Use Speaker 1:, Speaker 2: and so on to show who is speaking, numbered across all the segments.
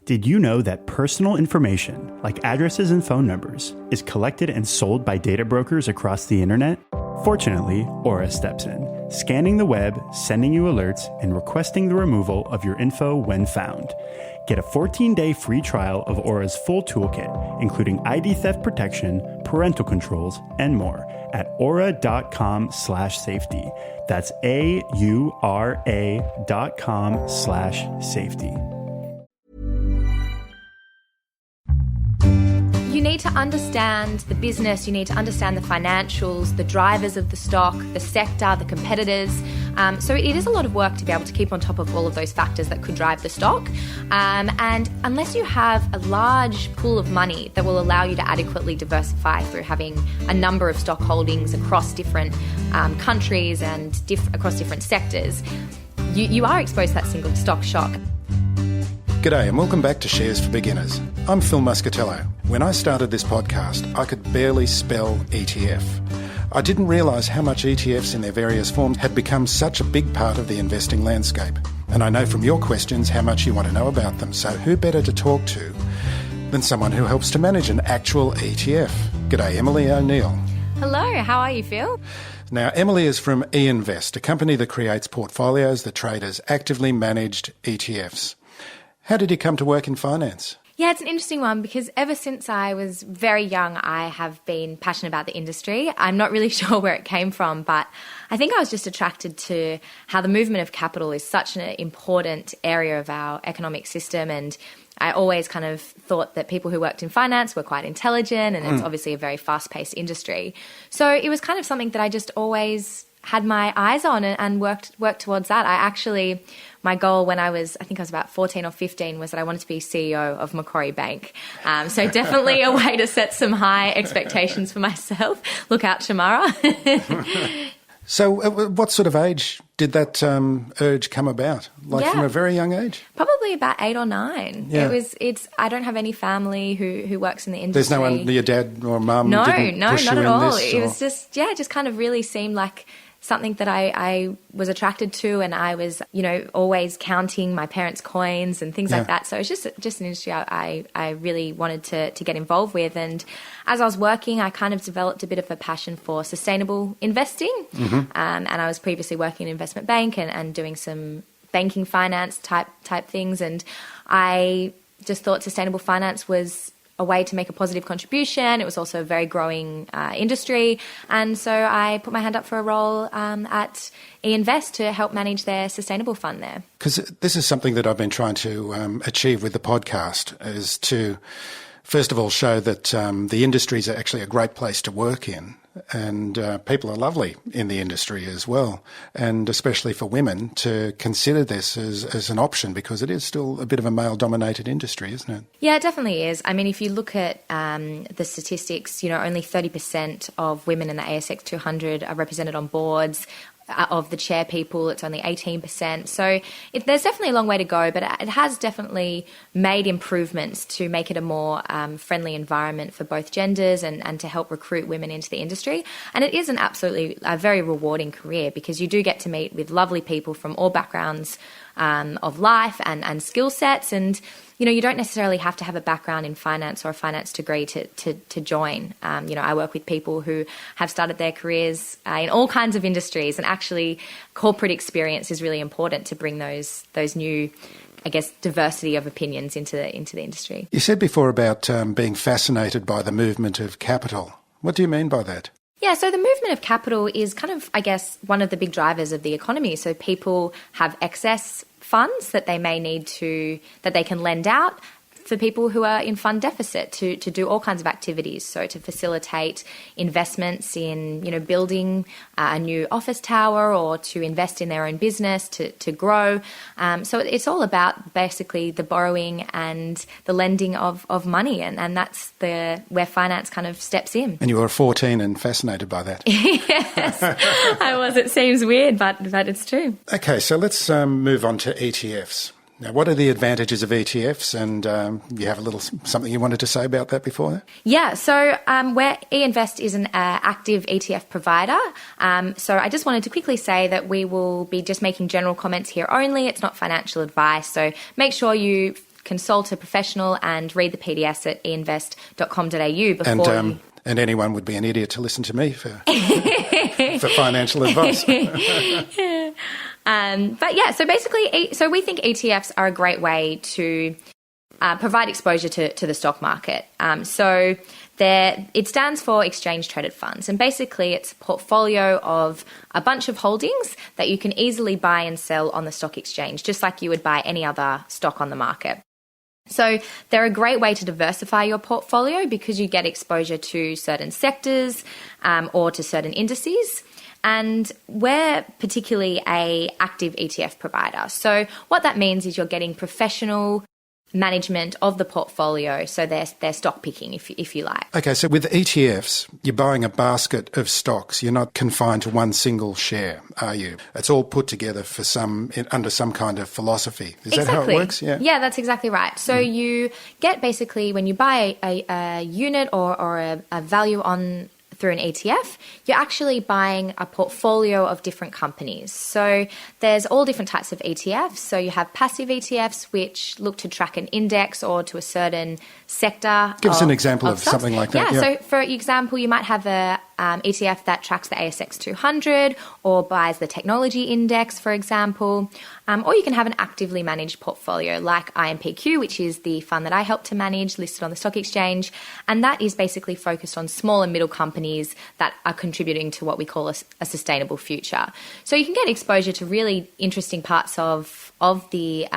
Speaker 1: Did you know that personal information, like addresses and phone numbers, is collected and sold by data brokers across the internet? Fortunately, Aura steps in, scanning the web, sending you alerts, and requesting the removal of your info when found. Get a 14-day free trial of Aura's full toolkit, including ID theft protection, parental controls, and more at aura.com/safety. That's AURA.com/safety.
Speaker 2: You need to understand the business, you need to understand the financials, the drivers of the stock, the sector, the competitors. So it is a lot of work to be able to keep on top of all of those factors that could drive the stock. And unless you have a large pool of money that will allow you to adequately diversify through having a number of stock holdings across different countries and across different sectors, you are exposed to that single stock shock.
Speaker 3: G'day and welcome back to Shares for Beginners. I'm Phil Muscatello. When I started this podcast, I could barely spell ETF. I didn't realise how much ETFs in their various forms had become such a big part of the investing landscape. And I know from your questions how much you want to know about them, so who better to talk to than someone who helps to manage an actual ETF? G'day, Emilie O'Neill.
Speaker 2: Hello, how are you, Phil?
Speaker 3: Now, Emilie is from eInvest, a company that creates portfolios that traders actively managed ETFs. How did you come to work in finance?
Speaker 2: Yeah, it's an interesting one because ever since I was very young, I have been passionate about the industry. I'm not really sure where it came from, but I think I was just attracted to how the movement of capital is such an important area of our economic system. And I always kind of thought that people who worked in finance were quite intelligent, and it's obviously a very fast-paced industry. So it was kind of something that I just always had my eyes on and worked towards that. My goal when I think I was about 14 or 15, was that I wanted to be CEO of Macquarie Bank. So definitely a way to set some high expectations for myself. Look out, Shamara.
Speaker 3: So what sort of age did that urge come about? From a very young age?
Speaker 2: Probably about 8 or 9.
Speaker 3: Yeah.
Speaker 2: I don't have any family who works in the industry.
Speaker 3: There's no one, your dad or mum
Speaker 2: No,
Speaker 3: didn't push
Speaker 2: not
Speaker 3: you
Speaker 2: at
Speaker 3: in
Speaker 2: all.
Speaker 3: this?
Speaker 2: It was just kind of really seemed like something that I was attracted to, and I was, always counting my parents' coins and things like that. So it's just an industry I really wanted to get involved with. And as I was working, I kind of developed a bit of a passion for sustainable investing. And I was previously working in an investment bank and doing some banking finance type things. And I just thought sustainable finance was a way to make a positive contribution. It was also a very growing industry. And so I put my hand up for a role at eInvest to help manage their sustainable fund there.
Speaker 3: Because this is something that I've been trying to achieve with the podcast, is to, first of all, show that the industry is actually a great place to work in. And people are lovely in the industry as well, and especially for women to consider this as an option, because it is still a bit of a male-dominated industry, isn't it? Yeah,
Speaker 2: it definitely is. I mean, if you look at the statistics, only 30% of women in the ASX 200 are represented on boards. Of the chair people, it's only 18%. So there's definitely a long way to go, but it has definitely made improvements to make it a more friendly environment for both genders and to help recruit women into the industry. And it is a very rewarding career, because you do get to meet with lovely people from all backgrounds of life and skill sets. And you don't necessarily have to have a background in finance or a finance degree to join. I work with people who have started their careers in all kinds of industries, and actually corporate experience is really important to bring those new, diversity of opinions into the industry.
Speaker 3: You said before about being fascinated by the movement of capital. What do you mean by that?
Speaker 2: Yeah, so the movement of capital is kind of, one of the big drivers of the economy. So people have excess funds that they may need that they can lend out for people who are in fund deficit to do all kinds of activities. So to facilitate investments in, building a new office tower, or to invest in their own business, to grow. So it's all about basically the borrowing and the lending of money. And that's where finance kind of steps in.
Speaker 3: And you were 14 and fascinated by that.
Speaker 2: Yes, I was. It seems weird, but it's true.
Speaker 3: Okay, so let's move on to ETFs. Now, what are the advantages of ETFs? And you have a little something you wanted to say about that before?
Speaker 2: Yeah, so where eInvest is an active ETF provider. So I just wanted to quickly say that we will be just making general comments here only. It's not financial advice. So make sure you consult a professional and read the PDS at einvest.com.au before
Speaker 3: And anyone would be an idiot to listen to me for for financial advice.
Speaker 2: But yeah, so basically, so we think ETFs are a great way to provide exposure to the stock market. So it stands for exchange traded funds, and basically it's a portfolio of a bunch of holdings that you can easily buy and sell on the stock exchange, just like you would buy any other stock on the market. So they're a great way to diversify your portfolio because you get exposure to certain sectors or to certain indices. And we're particularly an active ETF provider. So what that means is you're getting professional management of the portfolio, so they're stock picking, if you like.
Speaker 3: Okay, so with ETFs, you're buying a basket of stocks. You're not confined to one single share, are you? It's all put together for under some kind of philosophy. Is that how it works?
Speaker 2: Yeah, that's exactly right. So you get basically, when you buy a unit or a value on through an ETF, you're actually buying a portfolio of different companies. So there's all different types of ETFs. So you have passive ETFs, which look to track an index or to a certain sector.
Speaker 3: Give us an example of something like that.
Speaker 2: Yeah, so for example, you might have a ETF that tracks the ASX 200 or buys the technology index, for example. Or you can have an actively managed portfolio like IMPQ, which is the fund that I help to manage, listed on the stock exchange. And that is basically focused on small and middle companies that are contributing to what we call a sustainable future. So you can get exposure to really interesting parts of the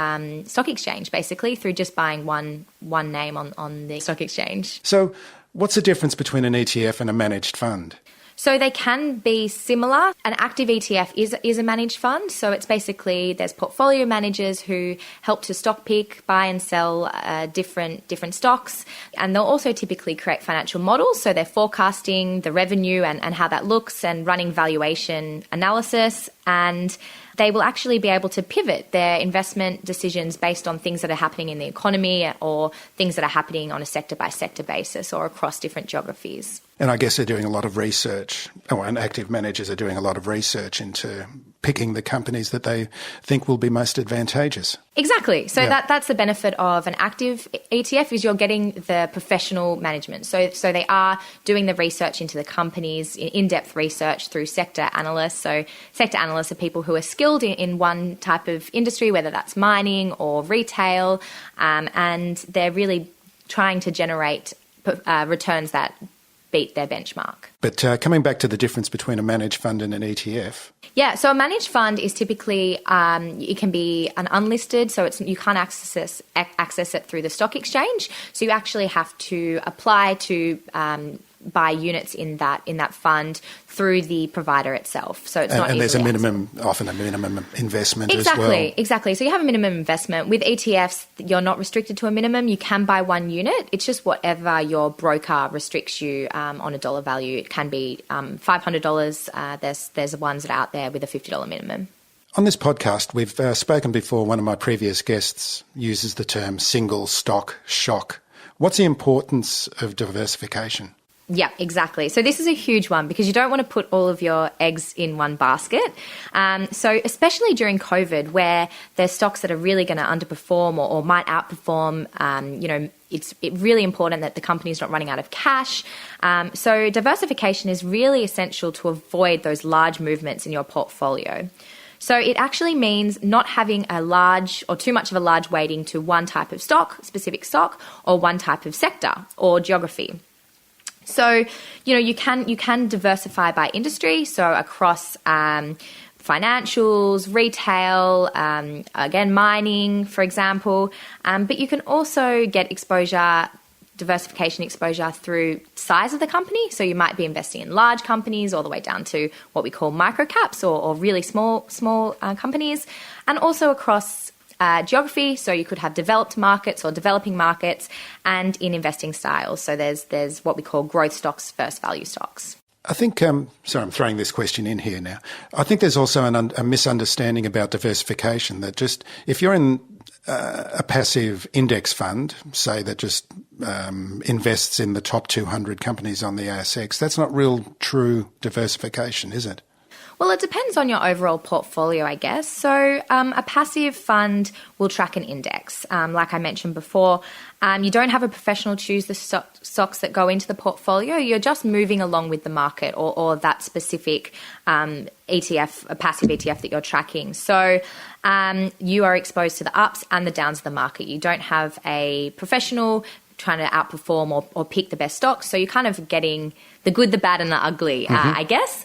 Speaker 2: stock exchange, basically, through just buying one name on the stock exchange.
Speaker 3: So what's the difference between an ETF and a managed fund?
Speaker 2: So they can be similar. An active ETF is a managed fund. So it's basically, there's portfolio managers who help to stock pick, buy and sell different stocks. And they'll also typically create financial models. So they're forecasting the revenue and how that looks and running valuation analysis. And they will actually be able to pivot their investment decisions based on things that are happening in the economy or things that are happening on a sector-by-sector basis or across different geographies.
Speaker 3: And I guess they're doing a lot of research, and active managers are doing a lot of research into picking the companies that they think will be most advantageous.
Speaker 2: Exactly. So that's the benefit of an active ETF, is you're getting the professional management. So they are doing the research into the companies, in-depth research through sector analysts. So sector analysts are people who are skilled in one type of industry, whether that's mining or retail, and they're really trying to generate returns that beat their benchmark.
Speaker 3: But coming back to the difference between a managed fund and an ETF.
Speaker 2: Yeah, so a managed fund is typically, it can be an unlisted, so you can't access it through the stock exchange. So you actually have to apply to buy units in that fund through the provider itself. So it's not. And
Speaker 3: there's often a minimum investment
Speaker 2: as well. Exactly. So you have a minimum investment. With ETFs, you're not restricted to a minimum. You can buy one unit. It's just whatever your broker restricts you on a dollar value. It can be $500. There's ones that are out there with a $50 minimum.
Speaker 3: On this podcast, we've spoken before. One of my previous guests uses the term single stock shock. What's the importance of diversification?
Speaker 2: Yeah, exactly. So this is a huge one because you don't want to put all of your eggs in one basket. So especially during COVID, where there's stocks that are really going to underperform or might outperform, it's really important that the company's not running out of cash. So diversification is really essential to avoid those large movements in your portfolio. So it actually means not having a large or too much of a large weighting to one type of specific stock, or one type of sector or geography. So, you can diversify by industry, so across financials, retail, again, mining, for example. But you can also get diversification exposure through size of the company. So you might be investing in large companies all the way down to what we call micro caps or really small companies, and also across geography. So you could have developed markets or developing markets, and in investing styles. So there's what we call growth stocks versus value stocks.
Speaker 3: I think, I'm throwing this question in here now. I think there's also a misunderstanding about diversification, that just if you're in a passive index fund, say that just invests in the top 200 companies on the ASX, that's not real true diversification, is it?
Speaker 2: Well, it depends on your overall portfolio, I guess. So a passive fund will track an index. Like I mentioned before, you don't have a professional choose the stocks that go into the portfolio. You're just moving along with the market or that specific ETF, a passive ETF that you're tracking. So you are exposed to the ups and the downs of the market. You don't have a professional trying to outperform or pick the best stocks. So you're kind of getting the good, the bad, and the ugly, I guess.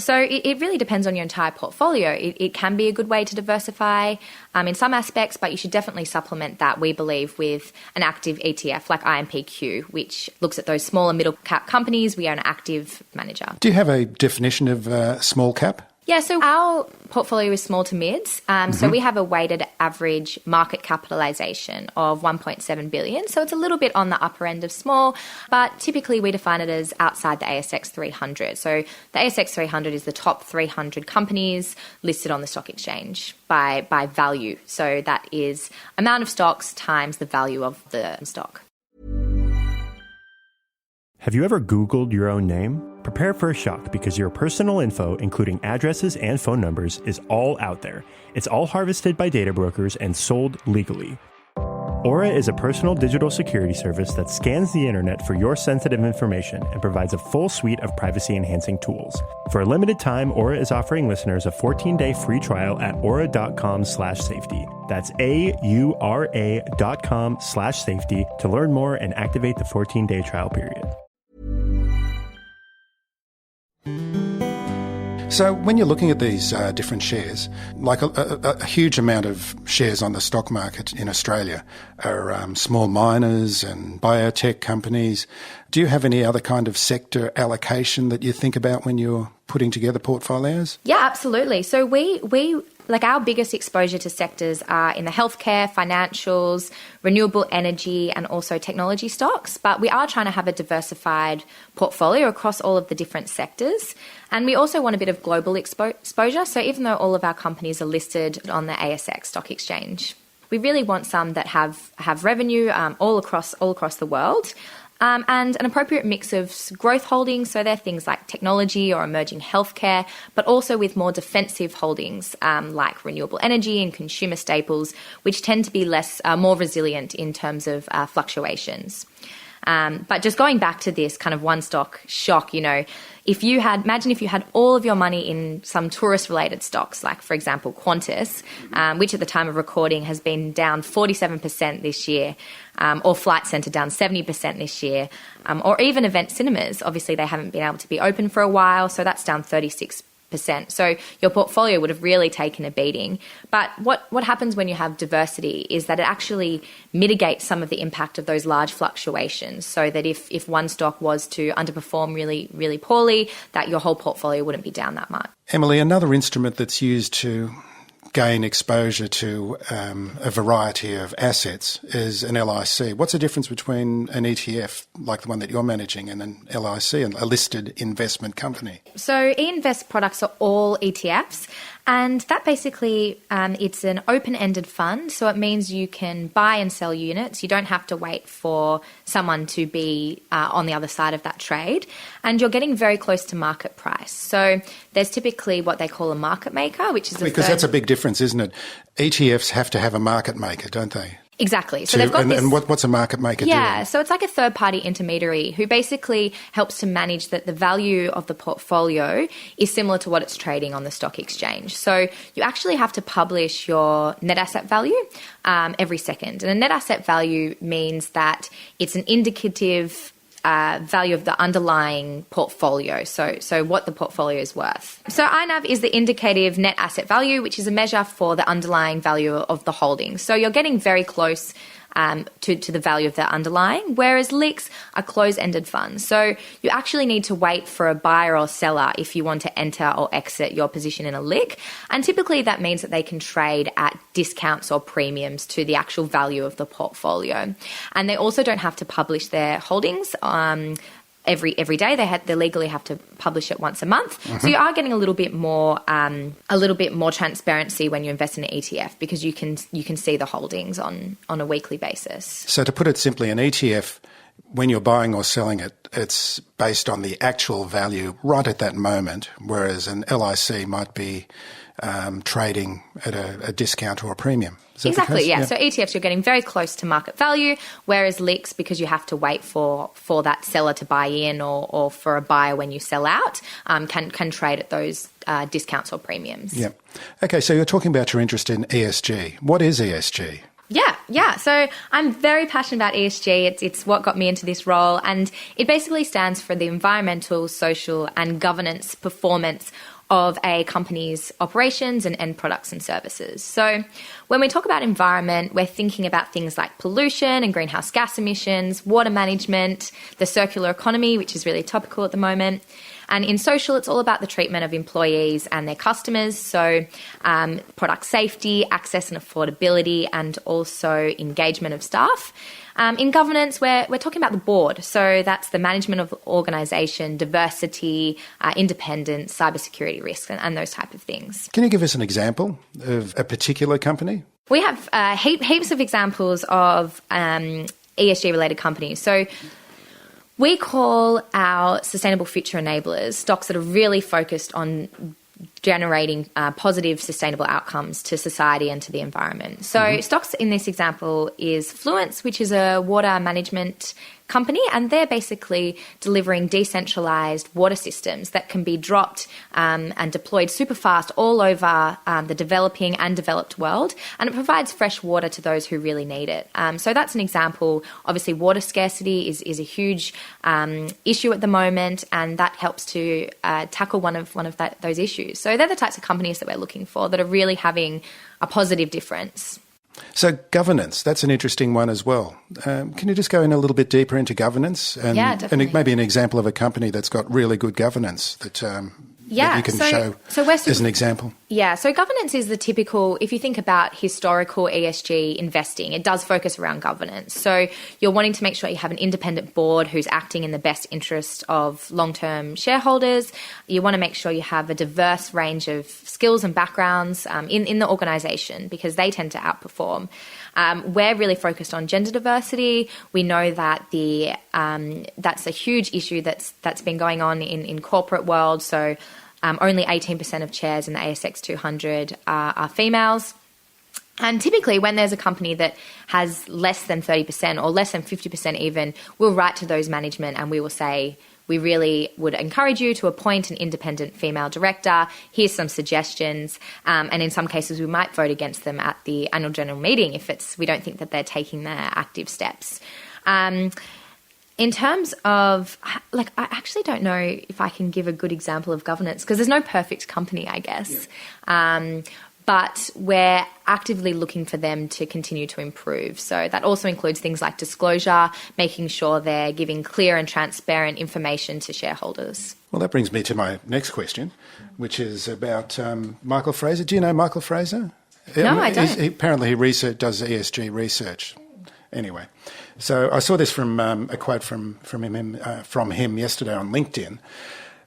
Speaker 2: So it really depends on your entire portfolio. It can be a good way to diversify in some aspects, but you should definitely supplement that, we believe, with an active ETF like IMPQ, which looks at those smaller middle cap companies. We are an active manager.
Speaker 3: Do you have a definition of small cap?
Speaker 2: Yeah, so our portfolio is small to mids. So we have a weighted average market capitalisation of 1.7 billion. So it's a little bit on the upper end of small, but typically we define it as outside the ASX 300. So the ASX 300 is the top 300 companies listed on the stock exchange by value. So that is amount of stocks times the value of the stock.
Speaker 1: Have you ever Googled your own name? Prepare for a shock because your personal info, including addresses and phone numbers, is all out there. It's all harvested by data brokers and sold legally. Aura is a personal digital security service that scans the internet for your sensitive information and provides a full suite of privacy-enhancing tools. For a limited time, Aura is offering listeners a 14-day free trial at aura.com/safety. That's AURA.com/safety to learn more and activate the 14-day trial period.
Speaker 3: So when you're looking at these different shares, like a huge amount of shares on the stock market in Australia are small miners and biotech companies. Do you have any other kind of sector allocation that you think about when you're putting together portfolios?
Speaker 2: Yeah, absolutely. So we like our biggest exposure to sectors are in the healthcare, financials, renewable energy, and also technology stocks. But we are trying to have a diversified portfolio across all of the different sectors. And we also want a bit of global exposure. So even though all of our companies are listed on the ASX stock exchange, we really want some that have revenue all across the world. And an appropriate mix of growth holdings, so they're things like technology or emerging healthcare, but also with more defensive holdings like renewable energy and consumer staples, which tend to be more resilient in terms of fluctuations. But just going back to this kind of one stock shock, imagine if you had all of your money in some tourist-related stocks, like, for example, Qantas, which at the time of recording has been down 47% this year, or Flight Centre down 70% this year, or even Event Cinemas. Obviously, they haven't been able to be open for a while, so that's down 36%. So your portfolio would have really taken a beating. But what happens when you have diversity is that it actually mitigates some of the impact of those large fluctuations, so that if one stock was to underperform really, really poorly, that your whole portfolio wouldn't be down that much.
Speaker 3: Emilie, another instrument that's used to gain exposure to a variety of assets is an LIC. What's the difference between an ETF like the one that you're managing and an LIC, a listed investment company?
Speaker 2: So e-invest products are all ETFs, and that basically it's an open-ended fund. So it means you can buy and sell units. You don't have to wait for someone to be on the other side of that trade, and you're getting very close to market price. So there's typically what they call a market maker, which is
Speaker 3: because that's a big difference, isn't it? ETFs have to have a market maker, don't they?
Speaker 2: Exactly. So they've got
Speaker 3: and what's a market maker doing?
Speaker 2: Yeah, so it's like a third-party intermediary who basically helps to manage that the value of the portfolio is similar to what it's trading on the stock exchange. So you actually have to publish your net asset value every second. And a net asset value means that it's an indicative value of the underlying portfolio, so what the portfolio is worth. So INAV is the indicative net asset value, which is a measure for the underlying value of the holdings. So you're getting very close to the value of the underlying, whereas LICs are closed-ended funds. So you actually need to wait for a buyer or seller if you want to enter or exit your position in a LIC. And typically that means that they can trade at discounts or premiums to the actual value of the portfolio. And they also don't have to publish their holdings every day. They legally have to publish it once a month. Mm-hmm. So you are getting a little bit more transparency when you invest in an ETF, because you can see the holdings on a weekly basis.
Speaker 3: So to put it simply, an ETF when you're buying or selling it, it's based on the actual value right at that moment, whereas an LIC might be trading at a discount or a premium. Is that
Speaker 2: Exactly,
Speaker 3: the case?
Speaker 2: yeah. So ETFs, you're getting very close to market value, whereas LICs, because you have to wait for that seller to buy in or for a buyer when you sell out, can trade at those discounts or premiums.
Speaker 3: Yeah. Okay, so you're talking about your interest in ESG. What is ESG?
Speaker 2: Yeah. So I'm very passionate about ESG. It's what got me into this role, and it basically stands for the environmental, social, and governance performance of a company's operations and products and services. So when we talk about environment, we're thinking about things like pollution and greenhouse gas emissions, water management, the circular economy, which is really topical at the moment. And in social, it's all about the treatment of employees and their customers. So product safety, access and affordability, and also engagement of staff. In governance, we're talking about the board. So that's the management of organisation, diversity, independence, cybersecurity risks, and those type of things.
Speaker 3: Can you give us an example of a particular company?
Speaker 2: We have heaps of examples of ESG-related companies. So we call our sustainable future enablers stocks that are really focused on generating positive, sustainable outcomes to society and to the environment. So stocks in this example is Fluence, which is a water management company, and they're basically delivering decentralized water systems that can be dropped and deployed super fast all over the developing and developed world, and it provides fresh water to those who really need it. So that's an example. Obviously, water scarcity is a huge issue at the moment, and that helps to tackle one of those issues. So they're the types of companies that we're looking for that are really having a positive difference.
Speaker 3: So governance, that's an interesting one as well. Can you just go in a little bit deeper into governance?
Speaker 2: Yeah, definitely.
Speaker 3: And maybe an example of a company that's got really good governance that you can show as an example.
Speaker 2: Yeah, so governance is the typical, if you think about historical ESG investing, it does focus around governance. So you're wanting to make sure you have an independent board who's acting in the best interest of long-term shareholders. You want to make sure you have a diverse range of skills and backgrounds in the organisation, because they tend to outperform. We're really focused on gender diversity. We know that that's a huge issue that's been going on in corporate world. So only 18% of chairs in the ASX 200 are females. And typically when there's a company that has less than 30% or less than 50% even, we'll write to those management and we will say, we really would encourage you to appoint an independent female director. Here's some suggestions. And in some cases, we might vote against them at the annual general meeting if we don't think that they're taking their active steps. In terms of, I actually don't know if I can give a good example of governance because there's no perfect company, I guess. Yeah. But we're actively looking for them to continue to improve. So that also includes things like disclosure, making sure they're giving clear and transparent information to shareholders.
Speaker 3: Well, that brings me to my next question, which is about Michael Fraser. Do you know Michael Fraser?
Speaker 2: No, I don't.
Speaker 3: Apparently he does ESG research. Anyway, so I saw this from a quote from him yesterday on LinkedIn.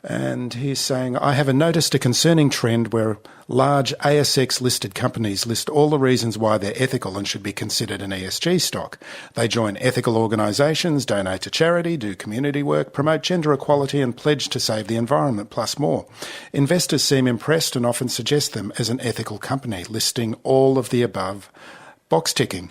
Speaker 3: And he's saying, I have noticed a concerning trend where large ASX-listed companies list all the reasons why they're ethical and should be considered an ESG stock. They join ethical organisations, donate to charity, do community work, promote gender equality and pledge to save the environment, plus more. Investors seem impressed and often suggest them as an ethical company, listing all of the above. Box ticking.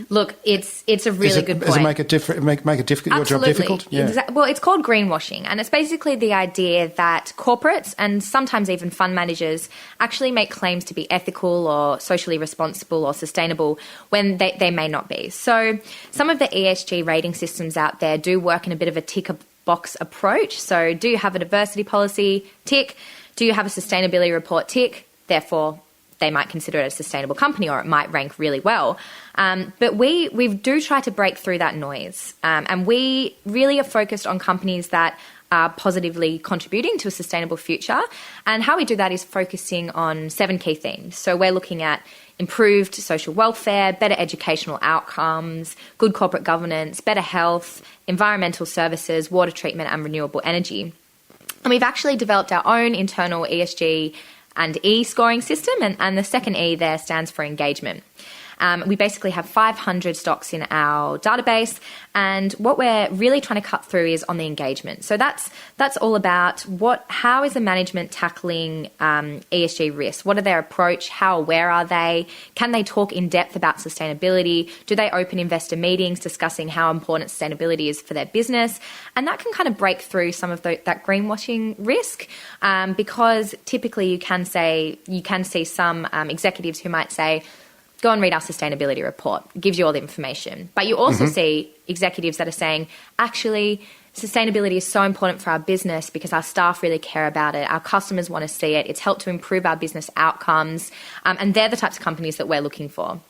Speaker 2: Look, it's a really good point.
Speaker 3: Does it make it different? Make your job difficult?
Speaker 2: Yeah. Well, it's called greenwashing, and it's basically the idea that corporates and sometimes even fund managers actually make claims to be ethical or socially responsible or sustainable when they may not be. So some of the ESG rating systems out there do work in a bit of a tick-a-box approach. So do you have a diversity policy? Tick. Do you have a sustainability report? Tick. Therefore, they might consider it a sustainable company or it might rank really well. But we do try to break through that noise. And we really are focused on companies that are positively contributing to a sustainable future. And how we do that is focusing on 7 key themes. So we're looking at improved social welfare, better educational outcomes, good corporate governance, better health, environmental services, water treatment and renewable energy. And we've actually developed our own internal ESG and E scoring system, and the second E there stands for engagement. We basically have 500 stocks in our database, and what we're really trying to cut through is on the engagement. So that's all about how is the management tackling ESG risks? What are their approach? How aware are they? Can they talk in depth about sustainability? Do they open investor meetings discussing how important sustainability is for their business? And that can kind of break through some of that greenwashing risk, because typically you can see some executives who might say, go and read our sustainability report. It gives you all the information. But you also see executives that are saying, actually, sustainability is so important for our business because our staff really care about it. Our customers want to see it. It's helped to improve our business outcomes. And they're the types of companies that we're looking for.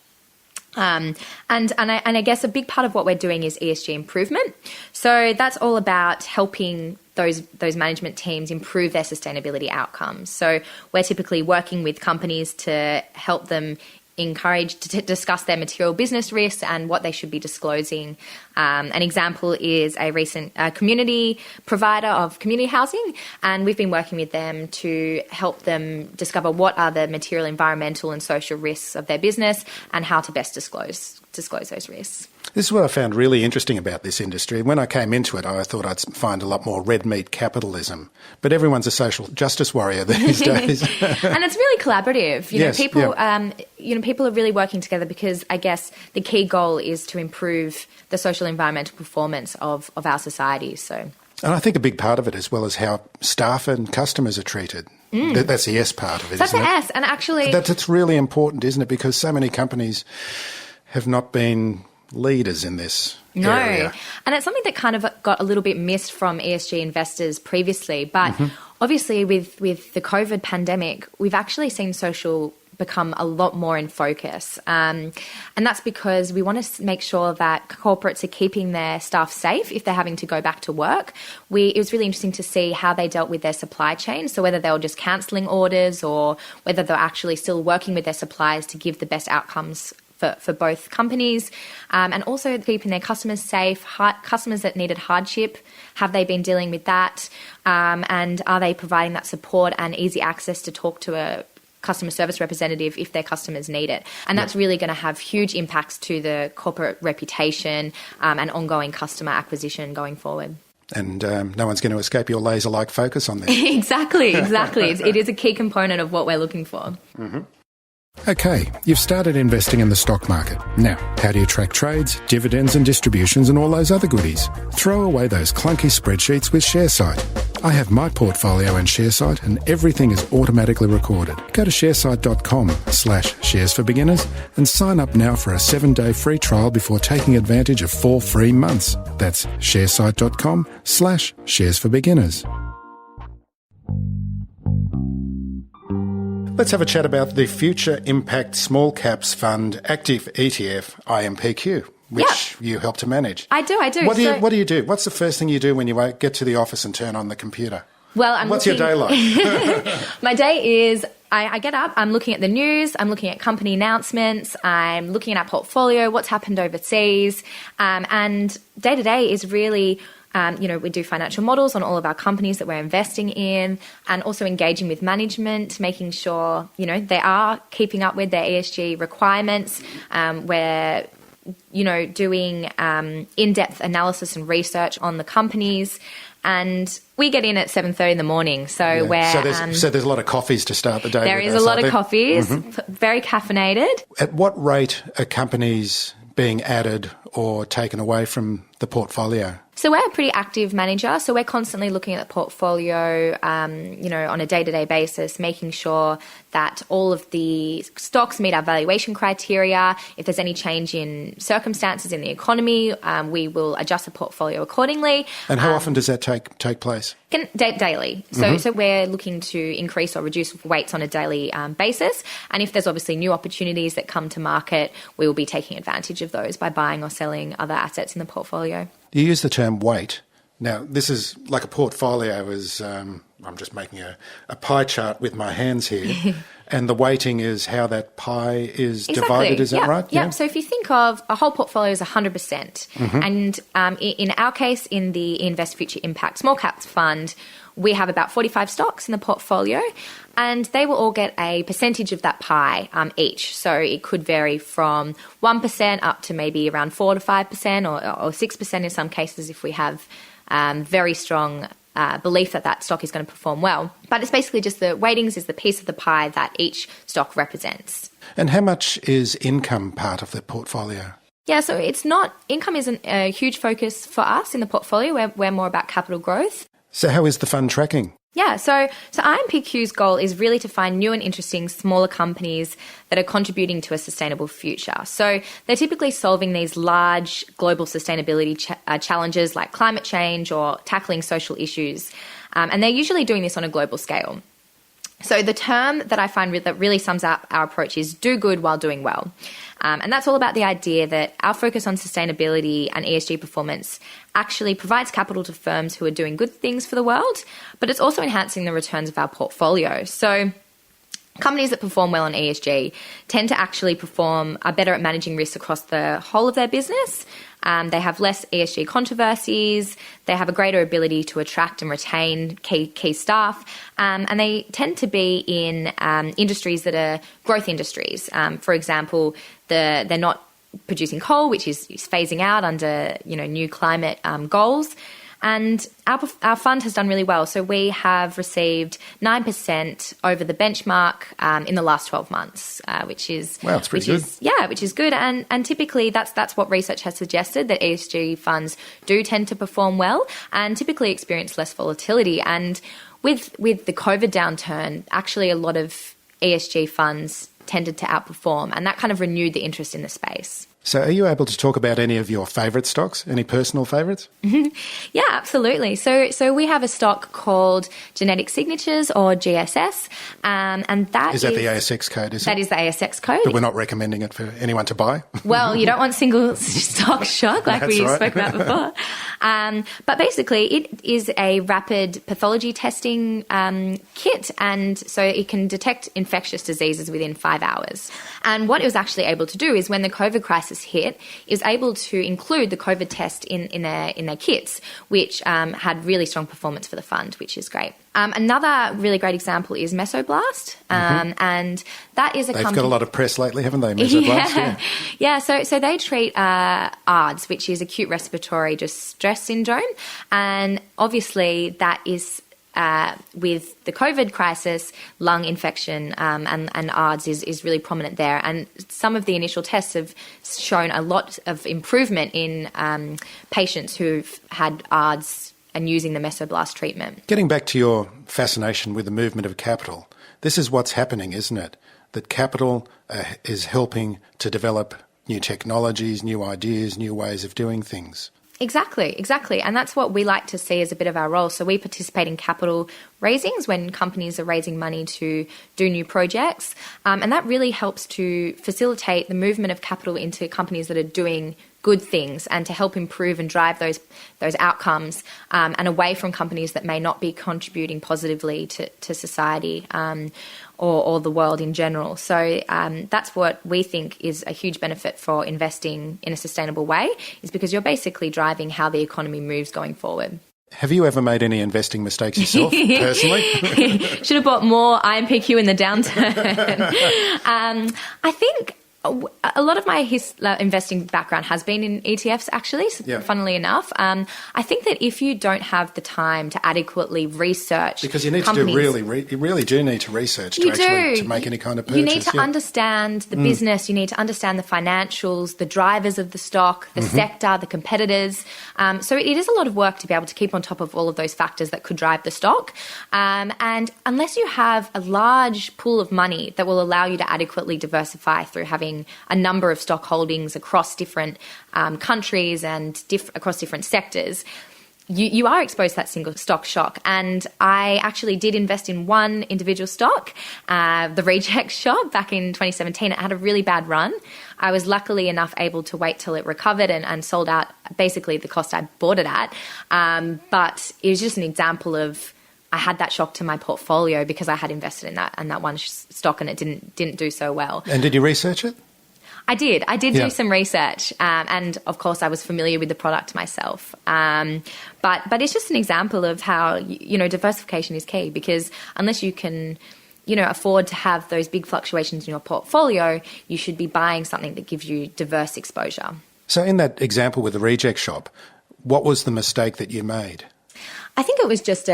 Speaker 2: And I guess a big part of what we're doing is ESG improvement. So that's all about helping those management teams improve their sustainability outcomes. So we're typically working with companies to help them encouraged to discuss their material business risks and what they should be disclosing. An example is a recent community provider of community housing, and we've been working with them to help them discover what are the material, environmental and social risks of their business and how to best disclose those risks.
Speaker 3: This is what I found really interesting about this industry. When I came into it, I thought I'd find a lot more red meat capitalism. But everyone's a social justice warrior these days.
Speaker 2: And it's really collaborative. People are really working together because I guess the key goal is to improve the social environmental performance of our society. So.
Speaker 3: And I think a big part of it as well is how staff and customers are treated. That's the S part of it,
Speaker 2: That's
Speaker 3: isn't
Speaker 2: the
Speaker 3: it?
Speaker 2: S. And actually...
Speaker 3: That's really important, isn't it? Because so many companies have not been leaders in this area.
Speaker 2: And it's something that kind of got a little bit missed from ESG investors previously. But obviously with the COVID pandemic, we've actually seen social become a lot more in focus. And that's because we want to make sure that corporates are keeping their staff safe if they're having to go back to work. It was really interesting to see how they dealt with their supply chain. So whether they were just cancelling orders or whether they're actually still working with their suppliers to give the best outcomes for both companies, and also keeping their customers safe. Customers that needed hardship, have they been dealing with that? And are they providing that support and easy access to talk to a customer service representative if their customers need it? And that's really going to have huge impacts to the corporate reputation and ongoing customer acquisition going forward.
Speaker 3: And no one's going to escape your laser-like focus on this.
Speaker 2: Exactly. It is a key component of what we're looking for.
Speaker 3: Okay, you've started investing in the stock market. Now, how do you track trades, dividends and distributions and all those other goodies? Throw away those clunky spreadsheets with ShareSite. I have my portfolio in ShareSite and everything is automatically recorded. Go to sharesite.com/shares for beginners and sign up now for a 7-day free trial before taking advantage of 4 free months. That's sharesite.com/shares for beginners. Let's have a chat about the Future Impact Small Caps Fund Active ETF IMPQ, which you help to manage.
Speaker 2: I do.
Speaker 3: What do you do? What's the first thing you do when you get to the office and turn on the computer?
Speaker 2: Well,
Speaker 3: What's your day like?
Speaker 2: My day is I get up, I'm looking at the news, I'm looking at company announcements, I'm looking at our portfolio, what's happened overseas, and day to day is really... we do financial models on all of our companies that we're investing in, and also engaging with management, making sure, they are keeping up with their ESG requirements. We're, doing in-depth analysis and research on the companies. And we get in at 7:30 in the morning. So there's a lot of coffees to start the day. There is a lot of coffees, very caffeinated.
Speaker 3: At what rate are companies being added or taken away from the portfolio?
Speaker 2: So we're a pretty active manager. So we're constantly looking at the portfolio, on a day-to-day basis, making sure that all of the stocks meet our valuation criteria. If there's any change in circumstances in the economy, we will adjust the portfolio accordingly.
Speaker 3: And how often does that take place?
Speaker 2: Daily. So we're looking to increase or reduce weights on a daily basis. And if there's obviously new opportunities that come to market, we will be taking advantage of those by buying or selling other assets in the portfolio.
Speaker 3: You use the term weight. Now, this is like a portfolio is, I'm just making a pie chart with my hands here, and the weighting is how that pie is divided, is that right?
Speaker 2: Yeah. So if you think of a whole portfolio is 100%, and in our case, in the Invest Future Impact Small Caps Fund, we have about 45 stocks in the portfolio, and they will all get a percentage of that pie each. So it could vary from 1% up to maybe around 4 to 5% or 6% in some cases if we have very strong belief that stock is going to perform well. But it's basically just the weightings is the piece of the pie that each stock represents.
Speaker 3: And how much is income part of the portfolio?
Speaker 2: Yeah, so income isn't a huge focus for us in the portfolio. We're more about capital growth.
Speaker 3: So how is the fund tracking?
Speaker 2: Yeah, so IMPQ's goal is really to find new and interesting smaller companies that are contributing to a sustainable future. So they're typically solving these large global sustainability challenges like climate change or tackling social issues. And they're usually doing this on a global scale. So the term that I find that really sums up our approach is do good while doing well. And that's all about the idea that our focus on sustainability and ESG performance actually provides capital to firms who are doing good things for the world, but it's also enhancing the returns of our portfolio. So companies that perform well on ESG tend to actually are better at managing risks across the whole of their business. They have less ESG controversies. They have a greater ability to attract and retain key staff. And they tend to be in industries that are growth industries. For example, they're not producing coal, which is phasing out under new climate goals. And our fund has done really well. So we have received 9% over the benchmark in the last 12 months, which is
Speaker 3: it's pretty good.
Speaker 2: Which is good. And typically that's what research has suggested, that ESG funds do tend to perform well and typically experience less volatility. And with the COVID downturn, actually a lot of ESG funds tended to outperform, and that kind of renewed the interest in the space.
Speaker 3: So are you able to talk about any of your favourite stocks? Any personal favourites?
Speaker 2: Yeah, absolutely. So we have a stock called Genetic Signatures, or GSS, and that
Speaker 3: is that the ASX code, is it?
Speaker 2: That is the ASX code.
Speaker 3: But we're not recommending it for anyone to buy?
Speaker 2: Well, you don't want single stock shock like we spoke about before. But basically, it is a rapid pathology testing kit, and so it can detect infectious diseases within 5 hours. And what it was actually able to do is, when the COVID crisis hit, is able to include the COVID test in their kits, which had really strong performance for the fund, which is great. Another really great example is Mesoblast, and that is a company. They've
Speaker 3: got a lot of press lately, haven't they, Mesoblast?
Speaker 2: Yeah. So they treat ARDS, which is acute respiratory distress syndrome, and obviously that is with the COVID crisis, lung infection and ARDS is really prominent there. And some of the initial tests have shown a lot of improvement in patients who've had ARDS and using the Mesoblast treatment.
Speaker 3: Getting back to your fascination with the movement of capital, this is what's happening, isn't it? That capital is helping to develop new technologies, new ideas, new ways of doing things.
Speaker 2: Exactly. And that's what we like to see as a bit of our role. So we participate in capital raisings when companies are raising money to do new projects. And that really helps to facilitate the movement of capital into companies that are doing good things and to help improve and drive those outcomes and away from companies that may not be contributing positively to society or the world in general. So that's what we think is a huge benefit for investing in a sustainable way, is because you're basically driving how the economy moves going forward.
Speaker 3: Have you ever made any investing mistakes yourself, personally?
Speaker 2: Should have bought more IMPQ in the downturn. I think a lot of my investing background has been in ETFs, actually, funnily enough. I think that if you don't have the time to adequately research,
Speaker 3: because you need to do you really do need to research to make any kind of purchase.
Speaker 2: You need to understand the business, you need to understand the financials, the drivers of the stock, the sector, the competitors. So it is a lot of work to be able to keep on top of all of those factors that could drive the stock. And unless you have a large pool of money that will allow you to adequately diversify through having a number of stock holdings across different countries and across different sectors, you are exposed to that single stock shock. And I actually did invest in one individual stock, the Reject Shop, back in 2017. It had a really bad run. I was luckily enough able to wait till it recovered and sold out basically the cost I bought it at. But it was just an example of, I had that shock to my portfolio because I had invested in that one stock and it didn't do so well.
Speaker 3: And did you research it?
Speaker 2: I did do some research, and of course I was familiar with the product myself. But it's just an example of how, diversification is key, because unless you can, afford to have those big fluctuations in your portfolio, you should be buying something that gives you diverse exposure.
Speaker 3: So in that example with the reject shop, what was the mistake that you made?
Speaker 2: I think it was just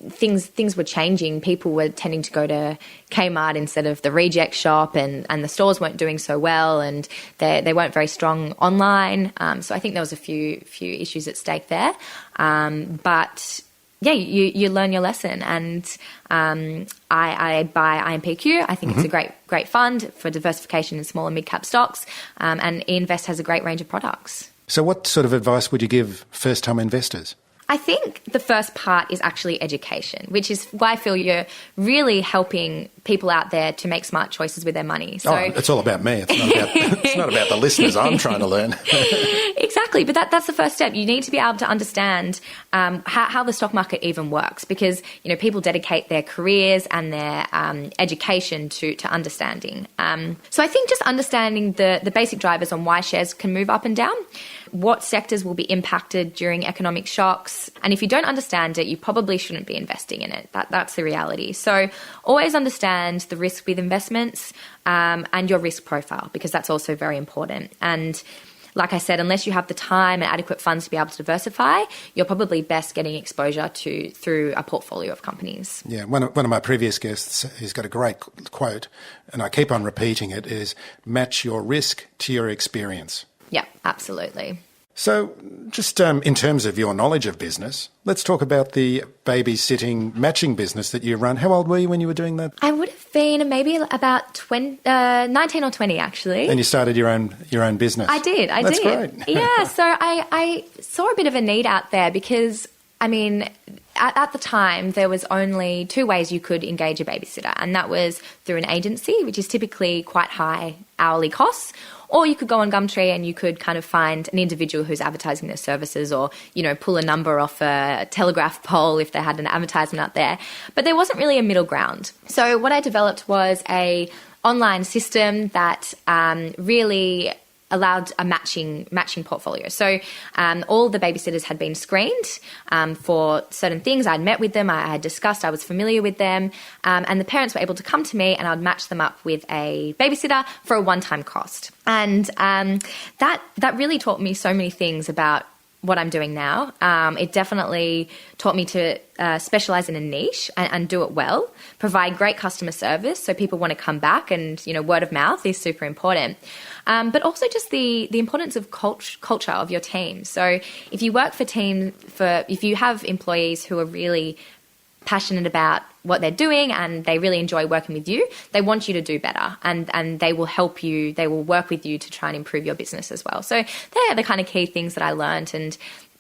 Speaker 2: things were changing. People were tending to go to Kmart instead of the reject shop, and the stores weren't doing so well, and they weren't very strong online. So I think there was a few issues at stake there. But yeah, you learn your lesson, and I buy IMPQ. I think it's a great fund for diversification in small and mid-cap stocks, and eInvest has a great range of products.
Speaker 3: So what sort of advice would you give first-time investors?
Speaker 2: I think the first part is actually education, which is why I feel you're really helping people out there to make smart choices with their money. So
Speaker 3: it's all about me. It's not about the listeners. I'm trying to learn.
Speaker 2: Exactly, but that's the first step. You need to be able to understand how the stock market even works, because people dedicate their careers and their education to understanding. So I think just understanding the basic drivers on why shares can move up and down, what sectors will be impacted during economic shocks, and if you don't understand it, you probably shouldn't be investing in it. That's the reality. So always understand the risk with investments and your risk profile, because that's also very important. And like I said, unless you have the time and adequate funds to be able to diversify, you're probably best getting exposure through a portfolio of companies.
Speaker 3: Yeah, one of my previous guests, he's got a great quote, and I keep on repeating it, is match your risk to your experience.
Speaker 2: Yeah, absolutely.
Speaker 3: So just in terms of your knowledge of business, let's talk about the babysitting matching business that you run. How old were you when you were doing that?
Speaker 2: I would have been maybe about 19 or 20, actually.
Speaker 3: And you started your own business.
Speaker 2: I did.
Speaker 3: That's great.
Speaker 2: Yeah, so I saw a bit of a need out there because, at the time, there was only two ways you could engage a babysitter, and that was through an agency, which is typically quite high hourly costs, or you could go on Gumtree and you could kind of find an individual who's advertising their services, or, pull a number off a telegraph pole if they had an advertisement out there. But there wasn't really a middle ground. So what I developed was a online system that really allowed a matching portfolio. So all the babysitters had been screened for certain things. I'd met with them, I had discussed, I was familiar with them, and the parents were able to come to me and I'd match them up with a babysitter for a one-time cost. And that really taught me so many things about what I'm doing now. It definitely taught me to specialize in a niche and do it well, provide great customer service so people want to come back, and word of mouth is super important. But also just the importance of culture of your team. So if you work if you have employees who are really passionate about what they're doing and they really enjoy working with you, they want you to do better, and they will help you, they will work with you to try and improve your business as well. So they're the kind of key things that I learned, and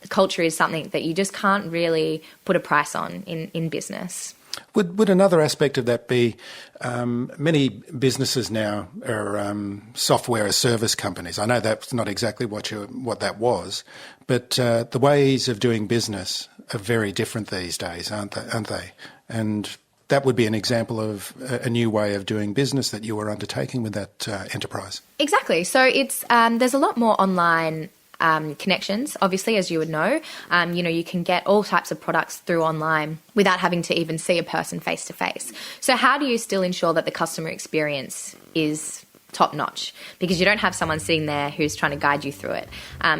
Speaker 2: culture is something that you just can't really put a price on in business.
Speaker 3: Would another aspect of that be many businesses now are software as service companies? I know that's not exactly what that was, but the ways of doing business are very different these days, aren't they? And that would be an example of a new way of doing business that you were undertaking with that enterprise. Exactly.
Speaker 2: So it's there's a lot more online connections, obviously, as you would know. You can get all types of products through online without having to even see a person face to face. So how do you still ensure that the customer experience is top notch? Because you don't have someone sitting there who's trying to guide you through it.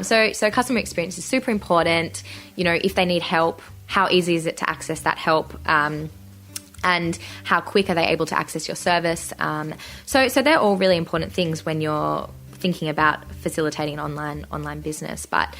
Speaker 2: So customer experience is super important. If they need help, how easy is it to access that help? And how quick are they able to access your service? So they're all really important things when you're thinking about facilitating an online business. But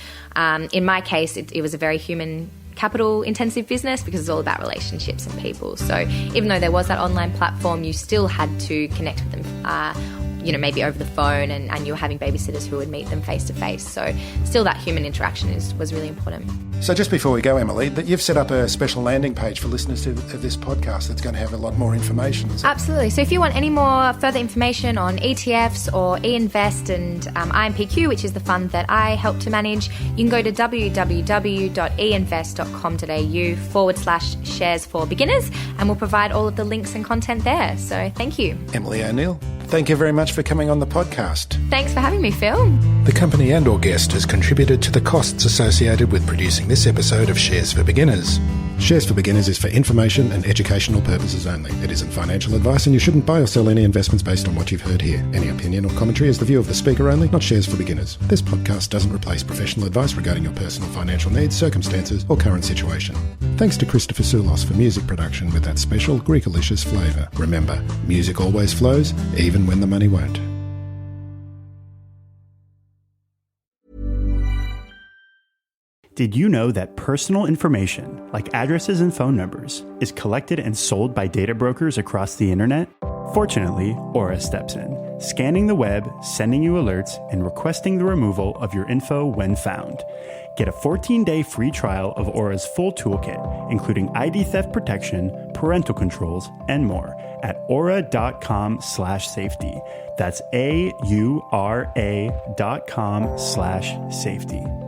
Speaker 2: in my case, it was a very human capital intensive business because it's all about relationships and people. So even though there was that online platform, you still had to connect with them, maybe over the phone, and you were having babysitters who would meet them face to face. So still that human interaction was really important.
Speaker 3: So just before we go, Emilie, that you've set up a special landing page for listeners of this podcast that's going to have a lot more information.
Speaker 2: Absolutely. So if you want any more further information on ETFs or eInvest and IMPQ, which is the fund that I help to manage, you can go to www.einvest.com.au/shares for beginners, and we'll provide all of the links and content there. So thank you.
Speaker 3: Emilie O'Neill, thank you very much for coming on the podcast.
Speaker 2: Thanks for having me, Phil.
Speaker 3: The company and or guest has contributed to the costs associated with producing this episode of Shares for Beginners. Shares for Beginners is for information and educational purposes only. It isn't financial advice, and you shouldn't buy or sell any investments based on what you've heard here. Any opinion or commentary is the view of the speaker only, not Shares for Beginners. This podcast doesn't replace professional advice regarding your personal financial needs, circumstances, or current situation. Thanks to Christopher Soulos for music production with that special Greekalicious flavour. Remember, music always flows, even when the money won't.
Speaker 1: Did you know that personal information, like addresses and phone numbers, is collected and sold by data brokers across the internet? Fortunately, Aura steps in, scanning the web, sending you alerts, and requesting the removal of your info when found. Get a 14-day free trial of Aura's full toolkit, including ID theft protection, parental controls, and more at aura.com/safety. That's AURA.com/safety.